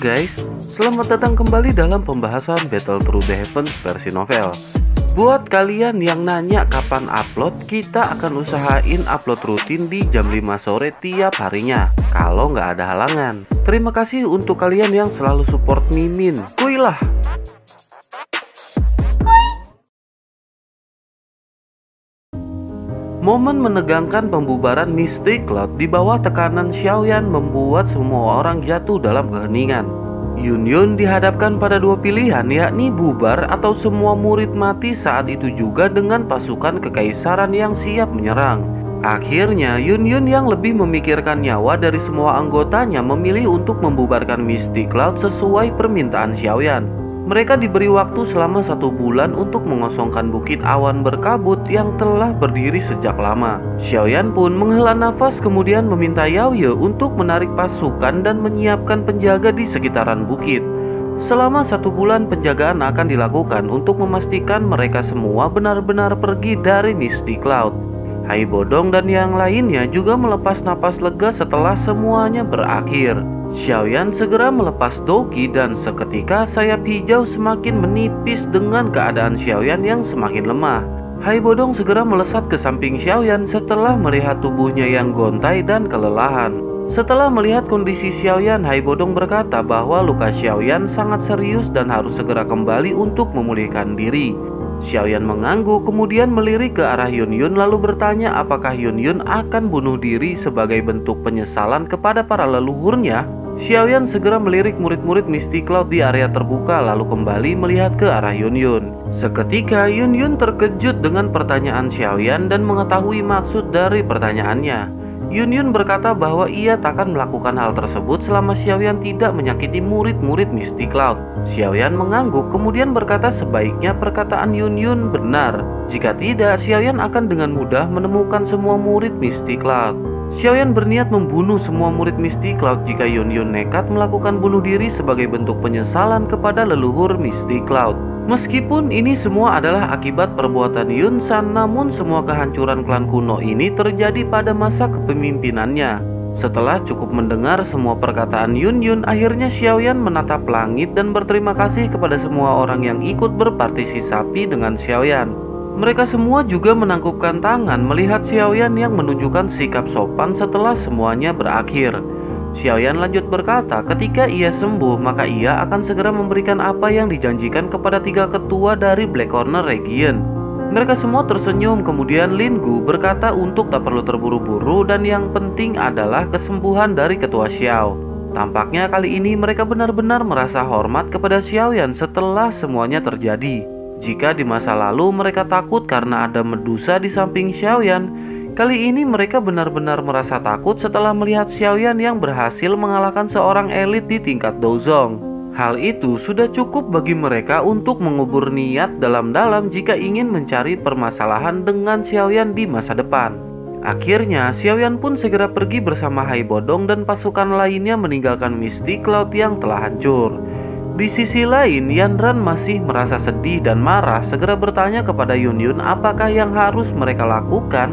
guys, selamat datang kembali dalam pembahasan Battle Through the Heavens versi novel. Buat kalian yang nanya kapan upload, kita akan usahain upload rutin di jam 5 sore tiap harinya, kalau nggak ada halangan. Terima kasih untuk kalian yang selalu support Mimin. Kuy lah. Momen menegangkan pembubaran Mystic Cloud di bawah tekanan Xiaoyan membuat semua orang jatuh dalam keheningan. Yunyun dihadapkan pada dua pilihan, yakni bubar atau semua murid mati saat itu juga dengan pasukan kekaisaran yang siap menyerang. Akhirnya Yunyun yang lebih memikirkan nyawa dari semua anggotanya memilih untuk membubarkan Mystic Cloud sesuai permintaan Xiaoyan. Mereka diberi waktu selama 1 bulan untuk mengosongkan bukit awan berkabut yang telah berdiri sejak lama. Xiaoyan pun menghela nafas kemudian meminta Yaoye untuk menarik pasukan dan menyiapkan penjaga di sekitaran bukit. Selama 1 bulan penjagaan akan dilakukan untuk memastikan mereka semua benar-benar pergi dari Mystic Cloud. Hai Bodong dan yang lainnya juga melepas napas lega setelah semuanya berakhir. Xiaoyan segera melepas Douki dan seketika sayap hijau semakin menipis dengan keadaan Xiaoyan yang semakin lemah. Hai Bodong segera melesat ke samping Xiaoyan setelah melihat tubuhnya yang gontai dan kelelahan. Setelah melihat kondisi Xiaoyan, Hai Bodong berkata bahwa luka Xiaoyan sangat serius dan harus segera kembali untuk memulihkan diri. Xiaoyan mengangguk kemudian melirik ke arah Yunyun lalu bertanya apakah Yunyun akan bunuh diri sebagai bentuk penyesalan kepada para leluhurnya. Xiaoyan segera melirik murid-murid Mystic Cloud di area terbuka lalu kembali melihat ke arah Yunyun. Seketika Yunyun terkejut dengan pertanyaan Xiaoyan dan mengetahui maksud dari pertanyaannya. Yunyun berkata bahwa ia takkan melakukan hal tersebut selama Xiaoyan tidak menyakiti murid-murid Mystic Cloud. Xiaoyan mengangguk kemudian berkata sebaiknya perkataan Yunyun benar. Jika tidak, Xiaoyan akan dengan mudah menemukan semua murid Mystic Cloud. Xiaoyan berniat membunuh semua murid Mystic Cloud jika Yunyun nekat melakukan bunuh diri sebagai bentuk penyesalan kepada leluhur Mystic Cloud. Meskipun ini semua adalah akibat perbuatan Yun San, namun semua kehancuran klan kuno ini terjadi pada masa kepemimpinannya. Setelah cukup mendengar semua perkataan Yunyun, akhirnya Xiaoyan menatap langit dan berterima kasih kepada semua orang yang ikut berpartisipasi dengan Xiaoyan. Mereka semua juga menangkupkan tangan melihat Xiaoyan yang menunjukkan sikap sopan setelah semuanya berakhir. Xiaoyan lanjut berkata ketika ia sembuh maka ia akan segera memberikan apa yang dijanjikan kepada 3 ketua dari Black Corner Region. Mereka semua tersenyum kemudian Lin Gu berkata untuk tak perlu terburu-buru dan yang penting adalah kesembuhan dari ketua Xiao. Tampaknya kali ini mereka benar-benar merasa hormat kepada Xiaoyan setelah semuanya terjadi. Jika di masa lalu mereka takut karena ada Medusa di samping Xiaoyan, kali ini mereka benar-benar merasa takut setelah melihat Xiaoyan yang berhasil mengalahkan seorang elit di tingkat Dozong. Hal itu sudah cukup bagi mereka untuk mengubur niat dalam-dalam jika ingin mencari permasalahan dengan Xiaoyan di masa depan. Akhirnya Xiaoyan pun segera pergi bersama Hai Bodong dan pasukan lainnya meninggalkan Mystic Cloud yang telah hancur. Di sisi lain, Yanran masih merasa sedih dan marah segera bertanya kepada Yunyun apakah yang harus mereka lakukan.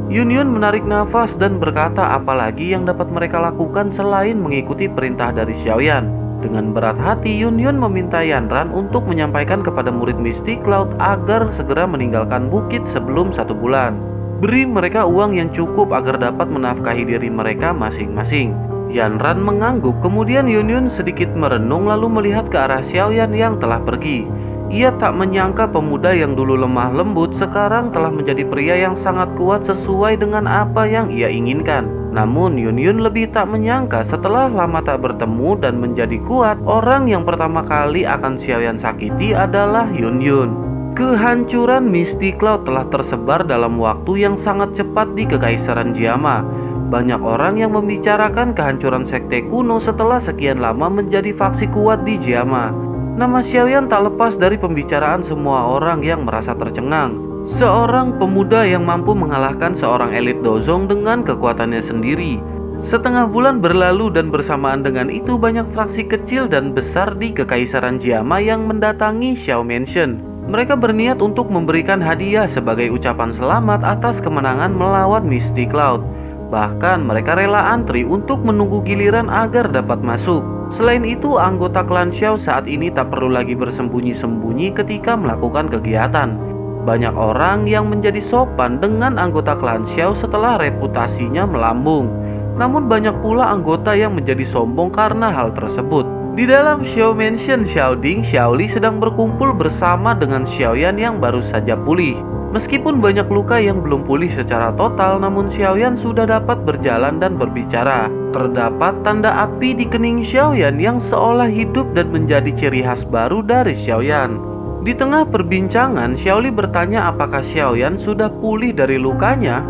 Yunyun menarik nafas dan berkata apalagi yang dapat mereka lakukan selain mengikuti perintah dari Xiaoyan. Dengan berat hati Yunyun meminta Yanran untuk menyampaikan kepada murid Mystic Cloud agar segera meninggalkan bukit sebelum 1 bulan. Beri mereka uang yang cukup agar dapat menafkahi diri mereka masing-masing. Yanran mengangguk kemudian Yunyun sedikit merenung lalu melihat ke arah Xiaoyan yang telah pergi. Ia tak menyangka pemuda yang dulu lemah lembut sekarang telah menjadi pria yang sangat kuat sesuai dengan apa yang ia inginkan. Namun Yunyun lebih tak menyangka setelah lama tak bertemu dan menjadi kuat, orang yang pertama kali akan Xiaoyan sakiti adalah Yunyun. Kehancuran Mystic Cloud telah tersebar dalam waktu yang sangat cepat di Kekaisaran Jiama. Banyak orang yang membicarakan kehancuran sekte kuno setelah sekian lama menjadi faksi kuat di Jiama. Nama Xiaoyan tak lepas dari pembicaraan semua orang yang merasa tercengang. Seorang pemuda yang mampu mengalahkan seorang elit Dozong dengan kekuatannya sendiri. Setengah bulan berlalu dan bersamaan dengan itu banyak fraksi kecil dan besar di Kekaisaran Jiama yang mendatangi Xiao Mansion. Mereka berniat untuk memberikan hadiah sebagai ucapan selamat atas kemenangan melawan Mystic Cloud. Bahkan mereka rela antri untuk menunggu giliran agar dapat masuk. Selain itu, anggota klan Xiao saat ini tak perlu lagi bersembunyi-sembunyi ketika melakukan kegiatan. Banyak orang yang menjadi sopan dengan anggota klan Xiao setelah reputasinya melambung. Namun banyak pula anggota yang menjadi sombong karena hal tersebut. Di dalam Xiao Mansion, Xiaoding, Xiaoli sedang berkumpul bersama dengan Xiaoyan yang baru saja pulih. Meskipun banyak luka yang belum pulih secara total, namun Xiaoyan sudah dapat berjalan dan berbicara. Terdapat tanda api di kening Xiaoyan yang seolah hidup dan menjadi ciri khas baru dari Xiaoyan. Di tengah perbincangan, Xiaoli bertanya apakah Xiaoyan sudah pulih dari lukanya.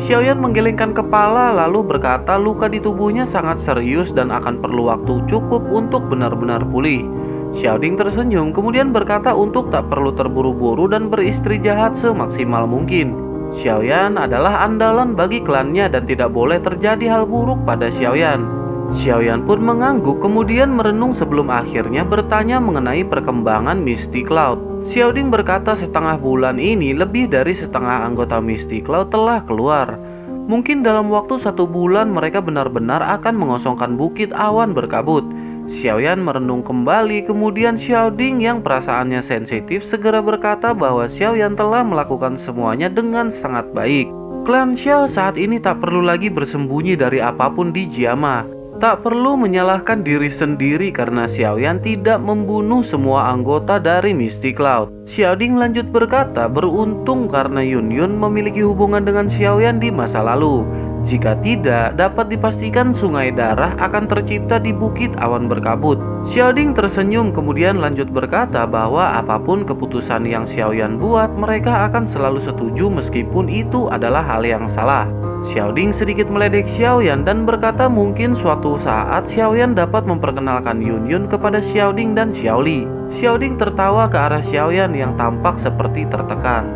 Xiaoyan menggelengkan kepala lalu berkata luka di tubuhnya sangat serius dan akan perlu waktu cukup untuk benar-benar pulih. Xiaoding tersenyum kemudian berkata untuk tak perlu terburu-buru dan beristri jahat semaksimal mungkin. Xiaoyan adalah andalan bagi klannya dan tidak boleh terjadi hal buruk pada Xiaoyan. Xiaoyan pun mengangguk kemudian merenung sebelum akhirnya bertanya mengenai perkembangan Misty Cloud. Xiaoding berkata setengah bulan ini lebih dari setengah anggota Misty Cloud telah keluar. Mungkin dalam waktu 1 bulan mereka benar-benar akan mengosongkan bukit awan berkabut. Xiaoyan merenung kembali kemudian Xiaoding yang perasaannya sensitif segera berkata bahwa Xiaoyan telah melakukan semuanya dengan sangat baik. Klan Xiao saat ini tak perlu lagi bersembunyi dari apapun di Jiama. Tak perlu menyalahkan diri sendiri karena Xiaoyan tidak membunuh semua anggota dari Misty Cloud. Xiaoding lanjut berkata beruntung karena Yunyun memiliki hubungan dengan Xiaoyan di masa lalu. Jika tidak, dapat dipastikan sungai darah akan tercipta di bukit awan berkabut. Xiaoding tersenyum kemudian lanjut berkata bahwa apapun keputusan yang Xiaoyan buat, mereka akan selalu setuju meskipun itu adalah hal yang salah. Xiaoding sedikit meledek Xiaoyan dan berkata mungkin suatu saat Xiaoyan dapat memperkenalkan Yunyun kepada Xiaoding dan Xiaoli. Xiaoding tertawa ke arah Xiaoyan yang tampak seperti tertekan.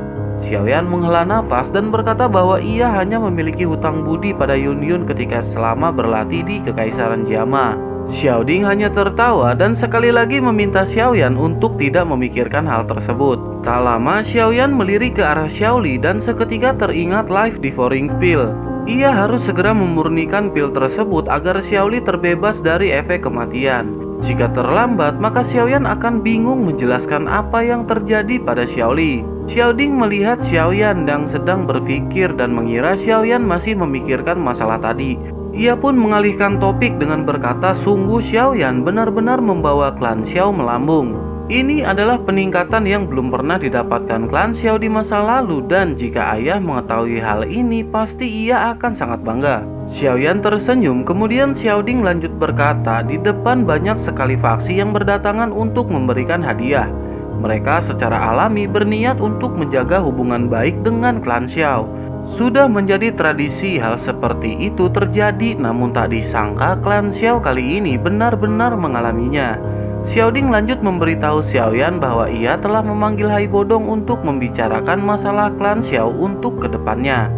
Xiaoyan menghela nafas dan berkata bahwa ia hanya memiliki hutang budi pada Yunyun ketika selama berlatih di Kekaisaran Jiama. Xiaoding hanya tertawa dan sekali lagi meminta Xiaoyan untuk tidak memikirkan hal tersebut. Tak lama Xiaoyan melirik ke arah Xiaoli dan seketika teringat life devouring pill. Ia harus segera memurnikan pil tersebut agar Xiaoli terbebas dari efek kematian. Jika terlambat, maka Xiaoyan akan bingung menjelaskan apa yang terjadi pada Xiaoli. Xiaoding melihat Xiaoyan yang sedang berpikir dan mengira Xiaoyan masih memikirkan masalah tadi. Ia pun mengalihkan topik dengan berkata sungguh Xiaoyan benar-benar membawa klan Xiao melambung. Ini adalah peningkatan yang belum pernah didapatkan klan Xiao di masa lalu dan jika ayah mengetahui hal ini pasti ia akan sangat bangga. Xiaoyan tersenyum kemudian Xiaoding lanjut berkata di depan banyak sekali faksi yang berdatangan untuk memberikan hadiah. Mereka secara alami berniat untuk menjaga hubungan baik dengan klan Xiao. Sudah menjadi tradisi hal seperti itu terjadi namun tak disangka klan Xiao kali ini benar-benar mengalaminya. Xiaoding lanjut memberitahu Xiaoyan bahwa ia telah memanggil Hai Bodong untuk membicarakan masalah klan Xiao untuk kedepannya.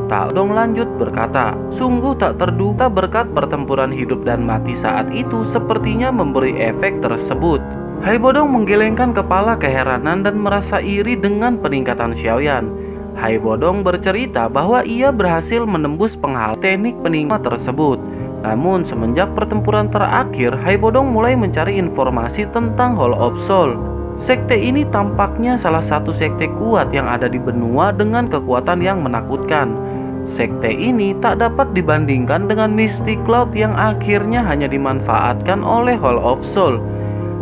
Tak Dong lanjut berkata, sungguh tak terduga berkat pertempuran hidup dan mati saat itu sepertinya memberi efek tersebut. Hai Bodong menggelengkan kepala keheranan dan merasa iri dengan peningkatan Xiaoyan. Hai Bodong bercerita bahwa ia berhasil menembus penghalang teknik peningkatan tersebut. Namun semenjak pertempuran terakhir, Hai Bodong mulai mencari informasi tentang Hall of Soul. Sekte ini tampaknya salah satu sekte kuat yang ada di benua dengan kekuatan yang menakutkan. Sekte ini tak dapat dibandingkan dengan Misty Cloud yang akhirnya hanya dimanfaatkan oleh Hall of Soul.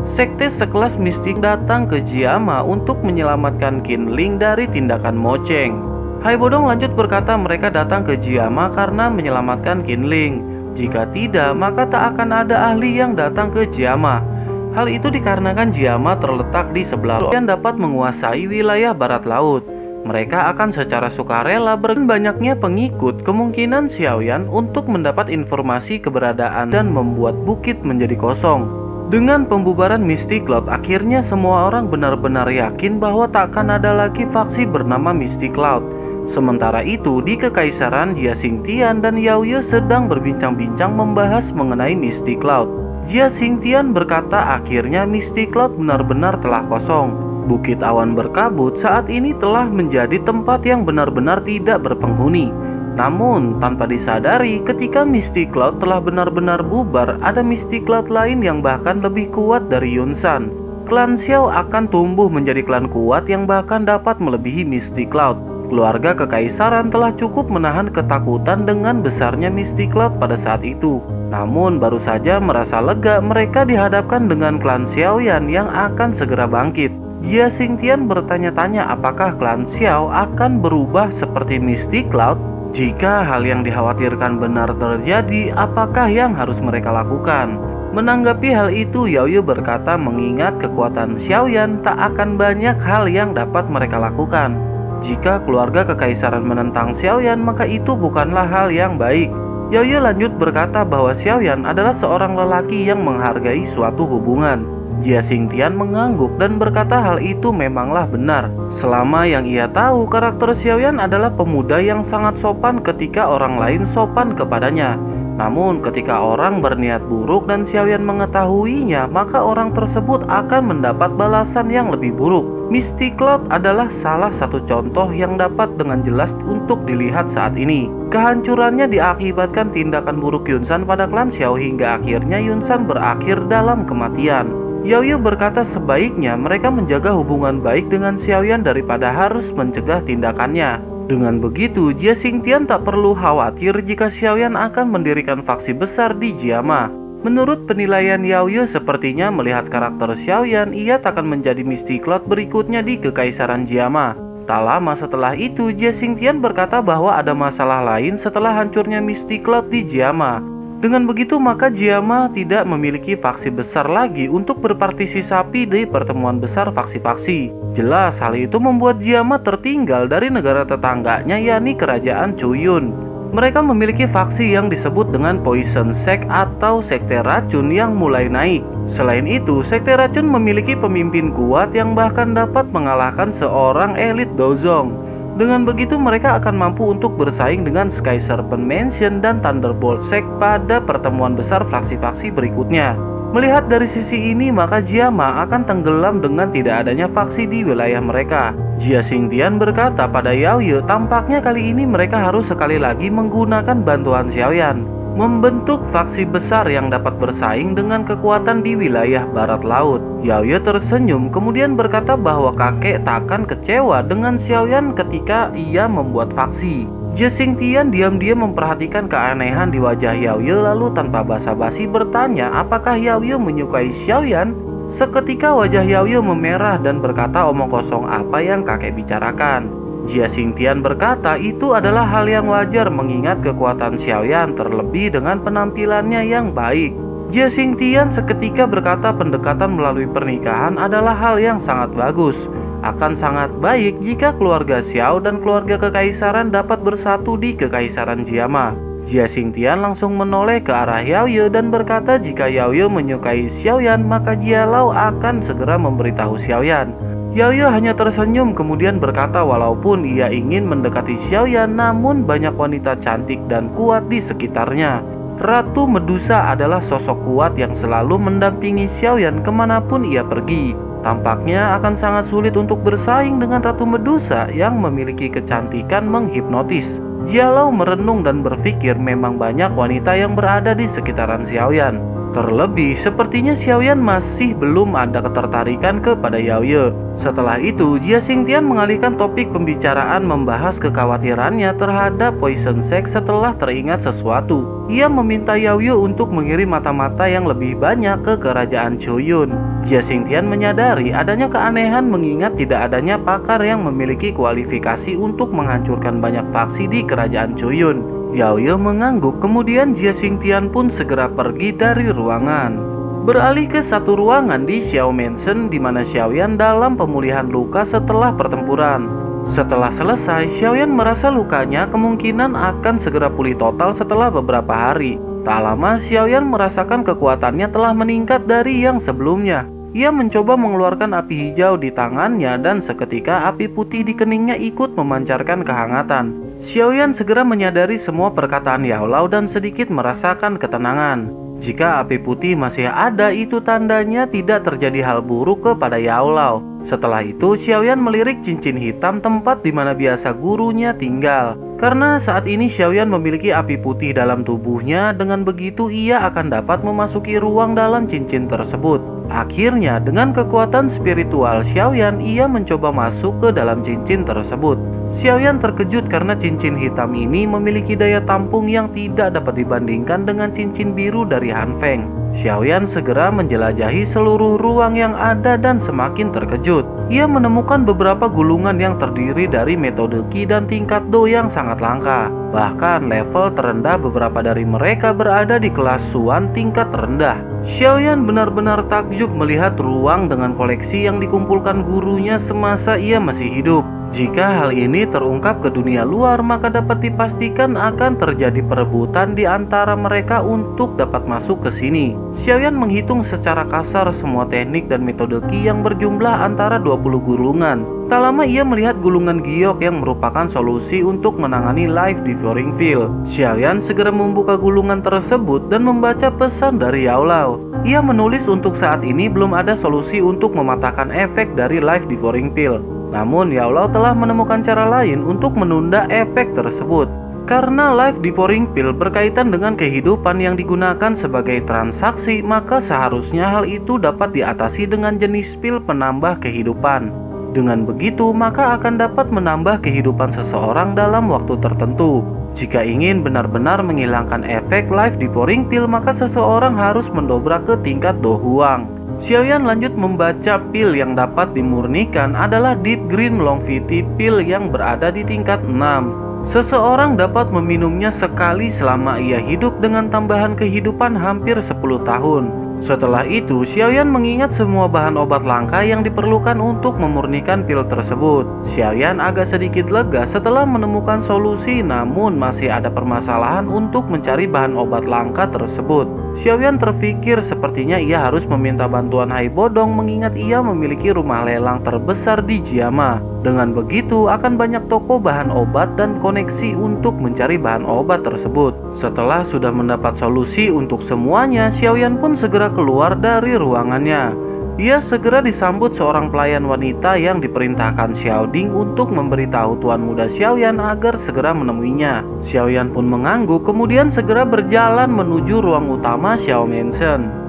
Sekte sekelas mistik datang ke Jiama untuk menyelamatkan Qinling dari tindakan Mocheng. Hai Bodong lanjut berkata mereka datang ke Jiama karena menyelamatkan Qinling. Jika tidak, maka tak akan ada ahli yang datang ke Jiama. Hal itu dikarenakan Jiama terletak di sebelah yang dapat menguasai wilayah barat laut. Mereka akan secara sukarela banyaknya pengikut kemungkinan Xiaoyan untuk mendapat informasi keberadaan dan membuat bukit menjadi kosong. Dengan pembubaran Misty Cloud, akhirnya semua orang benar-benar yakin bahwa tak akan ada lagi faksi bernama Misty Cloud. Sementara itu, di Kekaisaran, Jia Xingtian dan Yao Ye sedang berbincang-bincang membahas mengenai Misty Cloud. Jia Xingtian berkata akhirnya Misty Cloud benar-benar telah kosong. Bukit awan berkabut saat ini telah menjadi tempat yang benar-benar tidak berpenghuni. Namun, tanpa disadari, ketika Misty Cloud telah benar-benar bubar, ada Misty Cloud lain yang bahkan lebih kuat dari Yunsan. Klan Xiao akan tumbuh menjadi klan kuat yang bahkan dapat melebihi Misty Cloud. Keluarga kekaisaran telah cukup menahan ketakutan dengan besarnya Misty Cloud pada saat itu. Namun baru saja merasa lega mereka dihadapkan dengan klan Xiaoyan yang akan segera bangkit. Jia Xingtian bertanya-tanya apakah klan Xiao akan berubah seperti Misty Cloud. Jika hal yang dikhawatirkan benar terjadi, apakah yang harus mereka lakukan? Menanggapi hal itu, Yao Ye berkata mengingat kekuatan Xiaoyan tak akan banyak hal yang dapat mereka lakukan. Jika keluarga kekaisaran menentang Xiaoyan, maka itu bukanlah hal yang baik. Yao Ye lanjut berkata bahwa Xiaoyan adalah seorang lelaki yang menghargai suatu hubungan. Jia Xingtian mengangguk dan berkata hal itu memanglah benar. Selama yang ia tahu, karakter Xiaoyan adalah pemuda yang sangat sopan ketika orang lain sopan kepadanya. Namun ketika orang berniat buruk dan Xiaoyan mengetahuinya, maka orang tersebut akan mendapat balasan yang lebih buruk. Misty Cloud adalah salah satu contoh yang dapat dengan jelas untuk dilihat saat ini. Kehancurannya diakibatkan tindakan buruk Yunsan pada klan Xiao hingga akhirnya Yunsan berakhir dalam kematian. Yao Ye berkata sebaiknya mereka menjaga hubungan baik dengan Xiaoyan daripada harus mencegah tindakannya. Dengan begitu, Jia Xingtian tak perlu khawatir jika Xiaoyan akan mendirikan faksi besar di Jiama. Menurut penilaian Yao Ye, sepertinya melihat karakter Xiaoyan, ia tak akan menjadi Misty Cloud berikutnya di Kekaisaran Jiama. Tak lama setelah itu, Jia Xingtian berkata bahwa ada masalah lain setelah hancurnya Misty Cloud di Jiama. Dengan begitu, maka Jiama tidak memiliki faksi besar lagi untuk berpartisipasi di pertemuan besar faksi-faksi. Jelas hal itu membuat Jiama tertinggal dari negara tetangganya, yakni Kerajaan Chuyun. Mereka memiliki faksi yang disebut dengan Poison Sect atau Sekte Racun yang mulai naik. Selain itu, Sekte Racun memiliki pemimpin kuat yang bahkan dapat mengalahkan seorang elit Dozong. Dengan begitu mereka akan mampu untuk bersaing dengan Sky Serpent Mansion dan Thunderbolt Sect pada pertemuan besar fraksi-faksi berikutnya. Melihat dari sisi ini, maka Jiama akan tenggelam dengan tidak adanya faksi di wilayah mereka. Jia Xingtian berkata pada Yao Ye, tampaknya kali ini mereka harus sekali lagi menggunakan bantuan Xiaoyan, membentuk faksi besar yang dapat bersaing dengan kekuatan di wilayah barat laut. Yao Ye tersenyum kemudian berkata bahwa kakek tak akan kecewa dengan Xiaoyan ketika ia membuat faksi. Jia Xingtian diam-diam memperhatikan keanehan di wajah Yao Ye lalu tanpa basa-basi bertanya apakah Yao Ye menyukai Xiaoyan. Seketika wajah Yao Ye memerah dan berkata omong kosong apa yang kakek bicarakan. Jia Xingtian berkata itu adalah hal yang wajar mengingat kekuatan Xiaoyan terlebih dengan penampilannya yang baik. Jia Xingtian seketika berkata pendekatan melalui pernikahan adalah hal yang sangat bagus. Akan sangat baik jika keluarga Xiao dan keluarga kekaisaran dapat bersatu di Kekaisaran Jiama. Jia Xingtian langsung menoleh ke arah Yao Ye dan berkata jika Yao Ye menyukai Xiaoyan maka Jia Lao akan segera memberitahu Xiaoyan. Yao Ye hanya tersenyum kemudian berkata walaupun ia ingin mendekati Xiaoyan namun banyak wanita cantik dan kuat di sekitarnya. Ratu Medusa adalah sosok kuat yang selalu mendampingi Xiaoyan kemanapun ia pergi. Tampaknya akan sangat sulit untuk bersaing dengan Ratu Medusa yang memiliki kecantikan menghipnotis. Jia Lao merenung dan berpikir memang banyak wanita yang berada di sekitaran Xiaoyan. Terlebih, sepertinya Xiaoyan masih belum ada ketertarikan kepada Yao Ye. Setelah itu, Jia Xingtian mengalihkan topik pembicaraan membahas kekhawatirannya terhadap Poison Sect setelah teringat sesuatu. Ia meminta Yao Ye untuk mengirim mata-mata yang lebih banyak ke Kerajaan Chuyun. Jia Xingtian menyadari adanya keanehan mengingat tidak adanya pakar yang memiliki kualifikasi untuk menghancurkan banyak faksi di Kerajaan Chuyun. Yao Ye mengangguk, kemudian Jia Xingtian pun segera pergi dari ruangan. Beralih ke satu ruangan di Xiao Mansion di mana Xiaoyan dalam pemulihan luka setelah pertempuran. Setelah selesai, Xiaoyan merasa lukanya kemungkinan akan segera pulih total setelah beberapa hari. Tak lama, Xiaoyan merasakan kekuatannya telah meningkat dari yang sebelumnya. Ia mencoba mengeluarkan api hijau di tangannya dan seketika api putih di keningnya ikut memancarkan kehangatan. Xiaoyan segera menyadari semua perkataan Yao Lao dan sedikit merasakan ketenangan. Jika api putih masih ada, itu tandanya tidak terjadi hal buruk kepada Yao Lao. Setelah itu, Xiaoyan melirik cincin hitam tempat di mana biasa gurunya tinggal. Karena saat ini Xiaoyan memiliki api putih dalam tubuhnya, dengan begitu ia akan dapat memasuki ruang dalam cincin tersebut. Akhirnya, dengan kekuatan spiritual Xiaoyan, ia mencoba masuk ke dalam cincin tersebut. Xiaoyan terkejut karena cincin hitam ini memiliki daya tampung yang tidak dapat dibandingkan dengan cincin biru dari Han Feng. Xiaoyan segera menjelajahi seluruh ruang yang ada dan semakin terkejut. Ia menemukan beberapa gulungan yang terdiri dari metode Qi dan tingkat Do yang sangat langka. Bahkan level terendah beberapa dari mereka berada di kelas Xuan tingkat terendah. Xiaoyan benar-benar takjub melihat ruang dengan koleksi yang dikumpulkan gurunya semasa ia masih hidup. Jika hal ini terungkap ke dunia luar, maka dapat dipastikan akan terjadi perebutan di antara mereka untuk dapat masuk ke sini. Xiaoyan menghitung secara kasar semua teknik dan metode Qi yang berjumlah antara 20 gulungan. Tak lama ia melihat gulungan giok yang merupakan solusi untuk menangani Life Devouring Field. Xiaoyan segera membuka gulungan tersebut dan membaca pesan dari Yao Lao. Ia menulis untuk saat ini belum ada solusi untuk mematahkan efek dari Life Devouring Field. Namun Yao Lao telah menemukan cara lain untuk menunda efek tersebut. Karena Life Devouring Pill berkaitan dengan kehidupan yang digunakan sebagai transaksi, maka seharusnya hal itu dapat diatasi dengan jenis pil penambah kehidupan. Dengan begitu, maka akan dapat menambah kehidupan seseorang dalam waktu tertentu. Jika ingin benar-benar menghilangkan efek Life Devouring Pill, maka seseorang harus mendobrak ke tingkat Do Huang. Xiaoyan lanjut membaca pil yang dapat dimurnikan adalah Deep Green Longevity Pill yang berada di tingkat 6. Seseorang dapat meminumnya sekali selama ia hidup dengan tambahan kehidupan hampir 10 tahun. Setelah itu, Xiaoyan mengingat semua bahan obat langka yang diperlukan untuk memurnikan pil tersebut. Xiaoyan agak sedikit lega setelah menemukan solusi, namun masih ada permasalahan untuk mencari bahan obat langka tersebut. Xiaoyan terpikir sepertinya ia harus meminta bantuan Hai Bodong mengingat ia memiliki rumah lelang terbesar di Jiama. Dengan begitu akan banyak toko bahan obat dan koneksi untuk mencari bahan obat tersebut. Setelah sudah mendapat solusi untuk semuanya, Xiaoyan pun segera keluar dari ruangannya. Ia segera disambut seorang pelayan wanita yang diperintahkan Xiaoding untuk memberitahu tuan muda Xiaoyan agar segera menemuinya. Xiaoyan pun mengangguk, kemudian segera berjalan menuju ruang utama Xiao Mansion.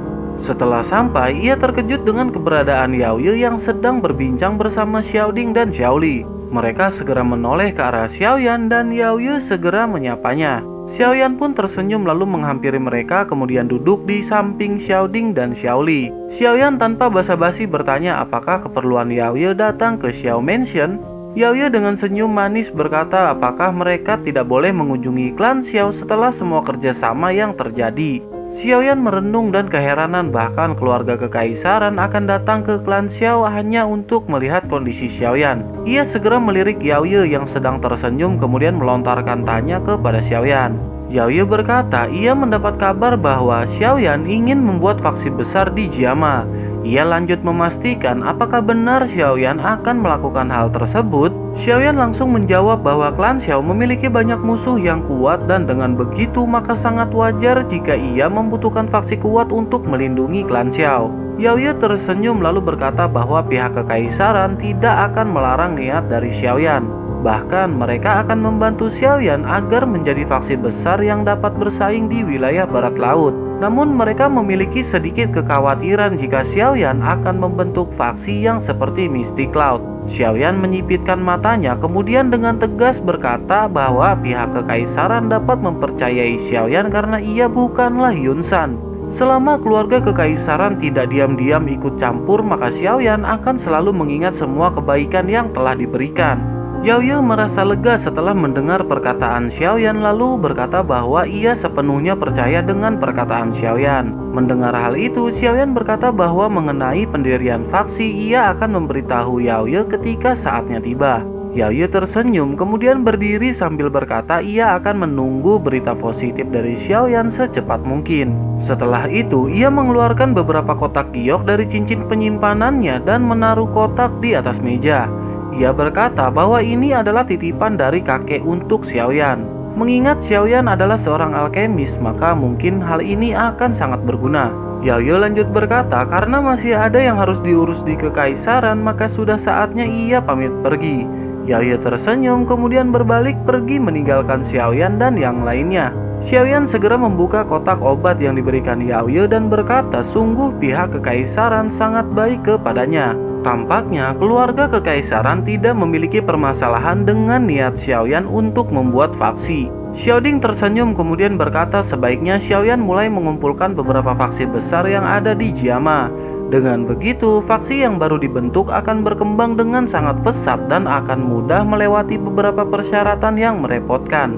Setelah sampai, ia terkejut dengan keberadaan Yao Ye yang sedang berbincang bersama Xiaoding dan Xiaoli. Mereka segera menoleh ke arah Xiaoyan dan Yao Ye segera menyapanya. Xiaoyan pun tersenyum lalu menghampiri mereka, kemudian duduk di samping Xiaoding dan Xiaoli. Xiaoyan tanpa basa-basi bertanya apakah keperluan Yao Ye datang ke Xiao Mansion. Yao Ye dengan senyum manis berkata apakah mereka tidak boleh mengunjungi klan Xiao setelah semua kerjasama yang terjadi. Xiaoyan merenung dan keheranan, bahkan keluarga kekaisaran akan datang ke klan Xiao hanya untuk melihat kondisi Xiaoyan. Ia segera melirik Yao Ye yang sedang tersenyum kemudian melontarkan tanya kepada Xiaoyan. Yao Ye berkata ia mendapat kabar bahwa Xiaoyan ingin membuat faksi besar di Jiama. Ia lanjut memastikan apakah benar Xiaoyan akan melakukan hal tersebut. Xiaoyan langsung menjawab bahwa klan Xiao memiliki banyak musuh yang kuat dan dengan begitu maka sangat wajar jika ia membutuhkan faksi kuat untuk melindungi klan Xiao. Yao Ye tersenyum lalu berkata bahwa pihak kekaisaran tidak akan melarang niat dari Xiaoyan. Bahkan mereka akan membantu Xiaoyan agar menjadi faksi besar yang dapat bersaing di wilayah barat laut. Namun mereka memiliki sedikit kekhawatiran jika Xiaoyan akan membentuk faksi yang seperti Mystic Cloud. Xiaoyan menyipitkan matanya kemudian dengan tegas berkata bahwa pihak kekaisaran dapat mempercayai Xiaoyan karena ia bukanlah Yun San. Selama keluarga kekaisaran tidak diam-diam ikut campur, maka Xiaoyan akan selalu mengingat semua kebaikan yang telah diberikan. Yao Ye merasa lega setelah mendengar perkataan Xiaoyan lalu berkata bahwa ia sepenuhnya percaya dengan perkataan Xiaoyan. Mendengar hal itu, Xiaoyan berkata bahwa mengenai pendirian faksi ia akan memberitahu Yao Ye ketika saatnya tiba. Yao Ye tersenyum kemudian berdiri sambil berkata ia akan menunggu berita positif dari Xiaoyan secepat mungkin. Setelah itu, ia mengeluarkan beberapa kotak giok dari cincin penyimpanannya dan menaruh kotak di atas meja. Ia berkata bahwa ini adalah titipan dari kakek untuk Xiaoyan. Mengingat Xiaoyan adalah seorang alkemis, maka mungkin hal ini akan sangat berguna. Yaoye lanjut berkata, karena masih ada yang harus diurus di kekaisaran, maka sudah saatnya ia pamit pergi. Yaoye tersenyum kemudian berbalik pergi meninggalkan Xiaoyan dan yang lainnya. Xiaoyan segera membuka kotak obat yang diberikan Yaoye dan berkata sungguh pihak kekaisaran sangat baik kepadanya. Tampaknya keluarga kekaisaran tidak memiliki permasalahan dengan niat Xiaoyan untuk membuat faksi. Xiaoding tersenyum kemudian berkata sebaiknya Xiaoyan mulai mengumpulkan beberapa faksi besar yang ada di Jiama. Dengan begitu, faksi yang baru dibentuk akan berkembang dengan sangat pesat dan akan mudah melewati beberapa persyaratan yang merepotkan.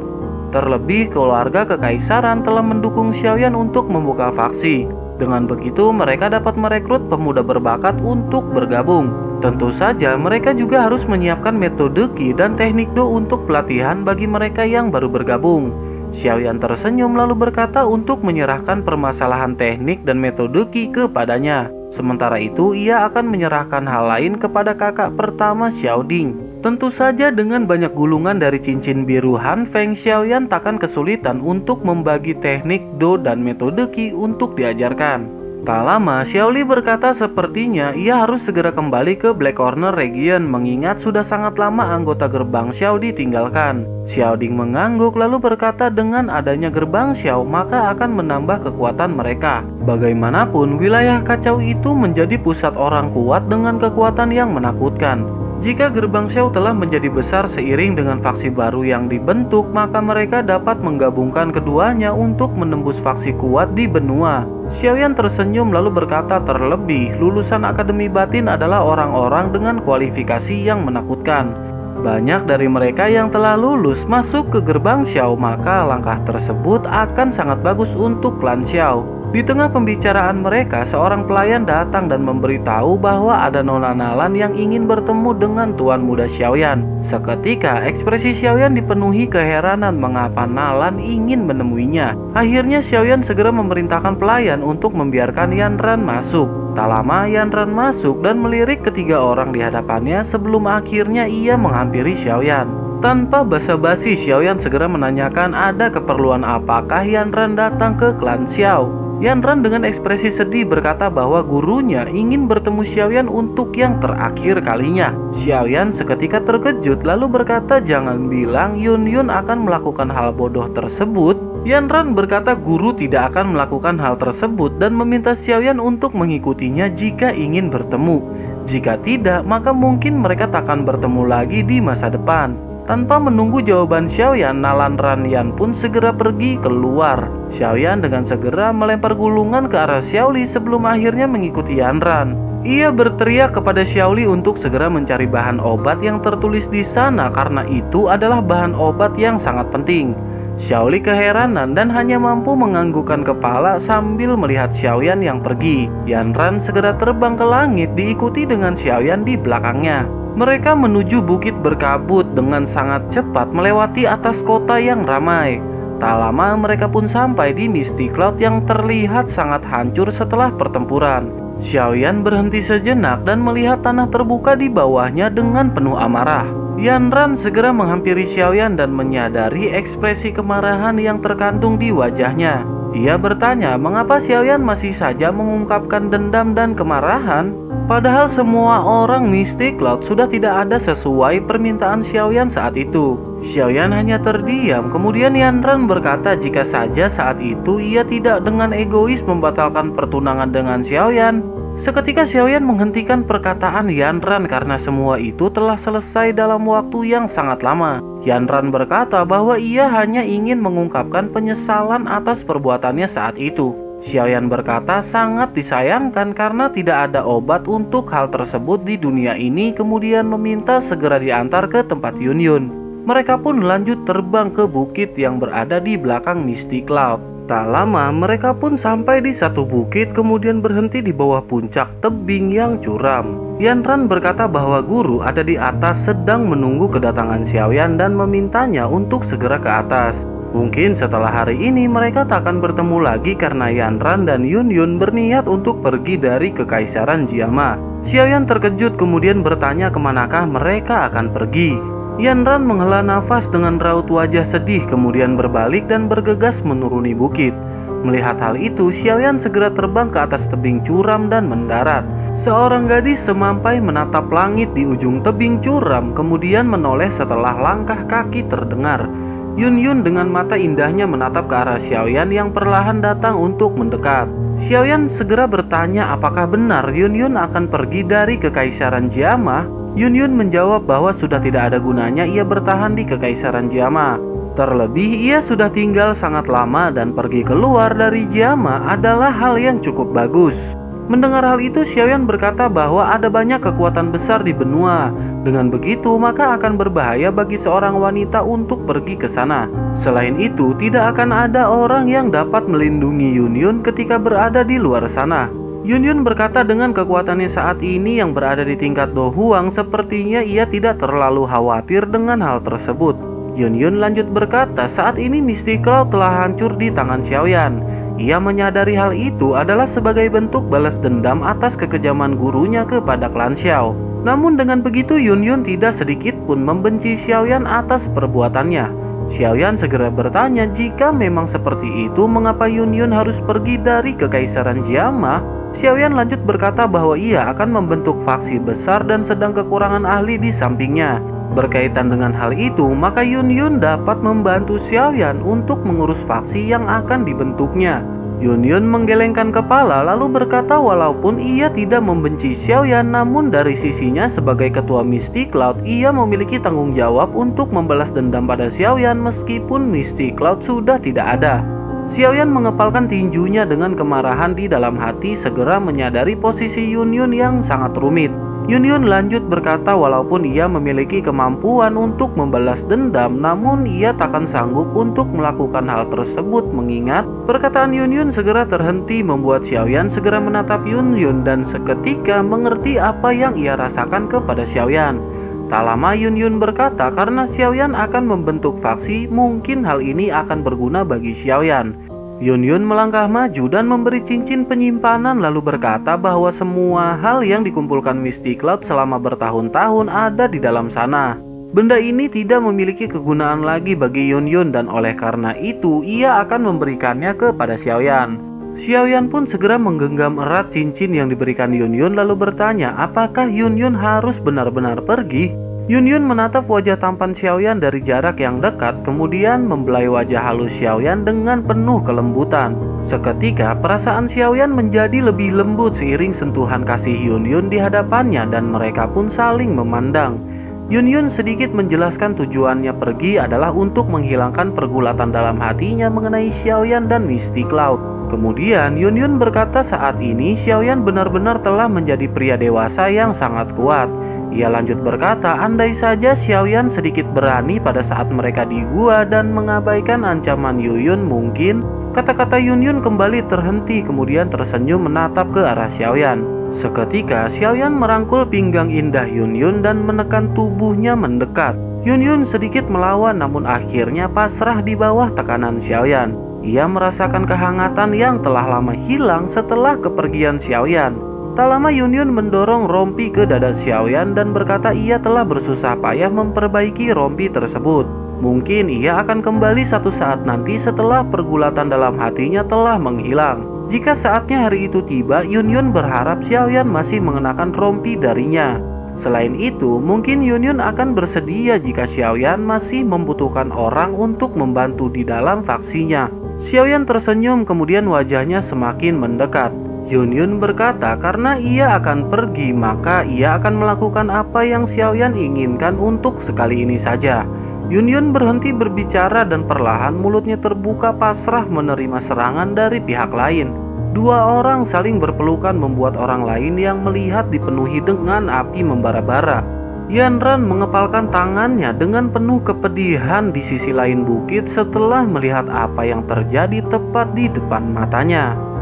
Terlebih, keluarga kekaisaran telah mendukung Xiaoyan untuk membuka faksi. Dengan begitu, mereka dapat merekrut pemuda berbakat untuk bergabung. Tentu saja, mereka juga harus menyiapkan metode Qi dan teknik Do untuk pelatihan bagi mereka yang baru bergabung. Xiaoyan tersenyum lalu berkata untuk menyerahkan permasalahan teknik dan metode Qi kepadanya. Sementara itu, ia akan menyerahkan hal lain kepada kakak pertama Xiaoding. Tentu saja dengan banyak gulungan dari cincin biru Han Feng, Xiaoyan takkan kesulitan untuk membagi teknik Do dan metode Qi untuk diajarkan. Tak lama, Xiaoli berkata sepertinya ia harus segera kembali ke Black Corner Region mengingat sudah sangat lama anggota gerbang Xiao ditinggalkan. Xiaoding mengangguk lalu berkata dengan adanya gerbang Xiao maka akan menambah kekuatan mereka. Bagaimanapun, wilayah kacau itu menjadi pusat orang kuat dengan kekuatan yang menakutkan. Jika gerbang Xiao telah menjadi besar seiring dengan faksi baru yang dibentuk, maka mereka dapat menggabungkan keduanya untuk menembus faksi kuat di benua. Xiaoyan tersenyum lalu berkata terlebih, lulusan Akademi Batin adalah orang-orang dengan kualifikasi yang menakutkan. Banyak dari mereka yang telah lulus masuk ke gerbang Xiao, maka langkah tersebut akan sangat bagus untuk klan Xiao. Di tengah pembicaraan mereka, seorang pelayan datang dan memberitahu bahwa ada Nona Nalan yang ingin bertemu dengan Tuan Muda Xiaoyan. Seketika, ekspresi Xiaoyan dipenuhi keheranan mengapa Nalan ingin menemuinya. Akhirnya Xiaoyan segera memerintahkan pelayan untuk membiarkan Yan Ran masuk. Tak lama Yan Ran masuk dan melirik ketiga orang di hadapannya sebelum akhirnya ia menghampiri Xiaoyan. Tanpa basa-basi, Xiaoyan segera menanyakan ada keperluan apakah Yan Ran datang ke klan Xiao. Yan Ran dengan ekspresi sedih berkata bahwa gurunya ingin bertemu Xiaoyan untuk yang terakhir kalinya. Xiaoyan seketika terkejut lalu berkata jangan bilang Yun Yun akan melakukan hal bodoh tersebut. Yan Ran berkata guru tidak akan melakukan hal tersebut dan meminta Xiaoyan untuk mengikutinya jika ingin bertemu. Jika tidak, maka mungkin mereka takkan bertemu lagi di masa depan. Tanpa menunggu jawaban Xiaoyan, Nalan Ran Yan pun segera pergi keluar. Xiaoyan dengan segera melempar gulungan ke arah Xiaoli sebelum akhirnya mengikuti Yan Ran. Ia berteriak kepada Xiaoli untuk segera mencari bahan obat yang tertulis di sana karena itu adalah bahan obat yang sangat penting. Xiaoli keheranan dan hanya mampu menganggukkan kepala sambil melihat Xiaoyan yang pergi. Yan Ran segera terbang ke langit diikuti dengan Xiaoyan di belakangnya. Mereka menuju bukit berkabut dengan sangat cepat melewati atas kota yang ramai. Tak lama mereka pun sampai di Misty Cloud yang terlihat sangat hancur setelah pertempuran. Xiaoyan berhenti sejenak dan melihat tanah terbuka di bawahnya dengan penuh amarah. Yan Ran segera menghampiri Xiaoyan dan menyadari ekspresi kemarahan yang terkandung di wajahnya. Ia bertanya mengapa Xiaoyan masih saja mengungkapkan dendam dan kemarahan. Padahal semua orang Misty Cloud sudah tidak ada sesuai permintaan Xiaoyan saat itu. Xiaoyan hanya terdiam. Kemudian Yan Ran berkata jika saja saat itu ia tidak dengan egois membatalkan pertunangan dengan Xiaoyan. Seketika Xiaoyan menghentikan perkataan Yan Ran karena semua itu telah selesai dalam waktu yang sangat lama. Yan Ran berkata bahwa ia hanya ingin mengungkapkan penyesalan atas perbuatannya saat itu. Xiaoyan berkata sangat disayangkan karena tidak ada obat untuk hal tersebut di dunia ini, kemudian meminta segera diantar ke tempat Yun Yun. Mereka pun lanjut terbang ke bukit yang berada di belakang Misty Cloud. Tak lama mereka pun sampai di satu bukit kemudian berhenti di bawah puncak tebing yang curam. Yan Ran berkata bahwa guru ada di atas sedang menunggu kedatangan Xiaoyan dan memintanya untuk segera ke atas. Mungkin setelah hari ini mereka tak akan bertemu lagi karena Yan Ran dan Yun Yun berniat untuk pergi dari kekaisaran Jiama. Xiaoyan terkejut kemudian bertanya kemanakah mereka akan pergi. Yanran menghela nafas dengan raut wajah sedih, kemudian berbalik dan bergegas menuruni bukit. Melihat hal itu, Xiaoyan segera terbang ke atas tebing curam dan mendarat. Seorang gadis semampai menatap langit di ujung tebing curam, kemudian menoleh setelah langkah kaki terdengar. Yun dengan mata indahnya menatap ke arah Xiaoyan yang perlahan datang untuk mendekat. Xiaoyan segera bertanya apakah benar Yun akan pergi dari Kekaisaran Jiama. Yun menjawab bahwa sudah tidak ada gunanya ia bertahan di Kekaisaran Jiama. Terlebih ia sudah tinggal sangat lama dan pergi keluar dari Jiama adalah hal yang cukup bagus. Mendengar hal itu, Xiaoyan berkata bahwa ada banyak kekuatan besar di benua. Dengan begitu, maka akan berbahaya bagi seorang wanita untuk pergi ke sana. Selain itu, tidak akan ada orang yang dapat melindungi Yun ketika berada di luar sana. Yun berkata dengan kekuatannya saat ini yang berada di tingkat Do Huang, sepertinya ia tidak terlalu khawatir dengan hal tersebut. Yun lanjut berkata saat ini Mystic Cloud telah hancur di tangan Xiaoyan. Ia menyadari hal itu adalah sebagai bentuk balas dendam atas kekejaman gurunya kepada klan Xiao. Namun dengan begitu Yun tidak sedikit pun membenci Xiaoyan atas perbuatannya. Xiaoyan segera bertanya jika memang seperti itu mengapa Yun harus pergi dari Kekaisaran Jiama. Xiaoyan lanjut berkata bahwa ia akan membentuk faksi besar dan sedang kekurangan ahli di sampingnya. Berkaitan dengan hal itu, maka Yun dapat membantu Xiaoyan untuk mengurus faksi yang akan dibentuknya. Yun menggelengkan kepala lalu berkata walaupun ia tidak membenci Xiaoyan, namun dari sisinya sebagai ketua Mystic Cloud, ia memiliki tanggung jawab untuk membalas dendam pada Xiaoyan meskipun Mystic Cloud sudah tidak ada. Xiaoyan mengepalkan tinjunya dengan kemarahan di dalam hati, segera menyadari posisi Yun yang sangat rumit. Yun lanjut berkata walaupun ia memiliki kemampuan untuk membalas dendam, namun ia takkan sanggup untuk melakukan hal tersebut mengingat perkataan Yun segera terhenti membuat Xiaoyan segera menatap Yun dan seketika mengerti apa yang ia rasakan kepada Xiaoyan. Tak lama Yun berkata karena Xiaoyan akan membentuk faksi, mungkin hal ini akan berguna bagi Xiaoyan. Yun melangkah maju dan memberi cincin penyimpanan lalu berkata bahwa semua hal yang dikumpulkan Mystic Cloud selama bertahun-tahun ada di dalam sana. Benda ini tidak memiliki kegunaan lagi bagi Yun dan oleh karena itu ia akan memberikannya kepada Xiaoyan. Xiaoyan pun segera menggenggam erat cincin yang diberikan Yun lalu bertanya apakah Yun harus benar-benar pergi. Yun menatap wajah tampan Xiaoyan dari jarak yang dekat, kemudian membelai wajah halus Xiaoyan dengan penuh kelembutan. Seketika perasaan Xiaoyan menjadi lebih lembut seiring sentuhan kasih Yun di hadapannya dan mereka pun saling memandang. Yun sedikit menjelaskan tujuannya pergi adalah untuk menghilangkan pergulatan dalam hatinya mengenai Xiaoyan dan Mystic Cloud. Kemudian Yun berkata saat ini Xiaoyan benar-benar telah menjadi pria dewasa yang sangat kuat. Ia lanjut berkata andai saja Xiaoyan sedikit berani pada saat mereka di gua dan mengabaikan ancaman Yun mungkin. Kata-kata Yun kembali terhenti kemudian tersenyum menatap ke arah Xiaoyan. Seketika Xiaoyan merangkul pinggang indah Yun dan menekan tubuhnya mendekat. Yun sedikit melawan namun akhirnya pasrah di bawah tekanan Xiaoyan. Ia merasakan kehangatan yang telah lama hilang setelah kepergian Xiaoyan. Tak lama Yun mendorong rompi ke dada Xiaoyan dan berkata ia telah bersusah payah memperbaiki rompi tersebut. Mungkin ia akan kembali satu saat nanti setelah pergulatan dalam hatinya telah menghilang. Jika saatnya hari itu tiba, Yun berharap Xiaoyan masih mengenakan rompi darinya. Selain itu, mungkin Yun akan bersedia jika Xiaoyan masih membutuhkan orang untuk membantu di dalam faksinya. Xiaoyan tersenyum kemudian wajahnya semakin mendekat. Yun berkata karena ia akan pergi maka ia akan melakukan apa yang Xiaoyan inginkan untuk sekali ini saja. Yun berhenti berbicara dan perlahan mulutnya terbuka pasrah menerima serangan dari pihak lain. Dua orang saling berpelukan membuat orang lain yang melihat dipenuhi dengan api membara-bara. Yanran mengepalkan tangannya dengan penuh kepedihan di sisi lain bukit setelah melihat apa yang terjadi tepat di depan matanya.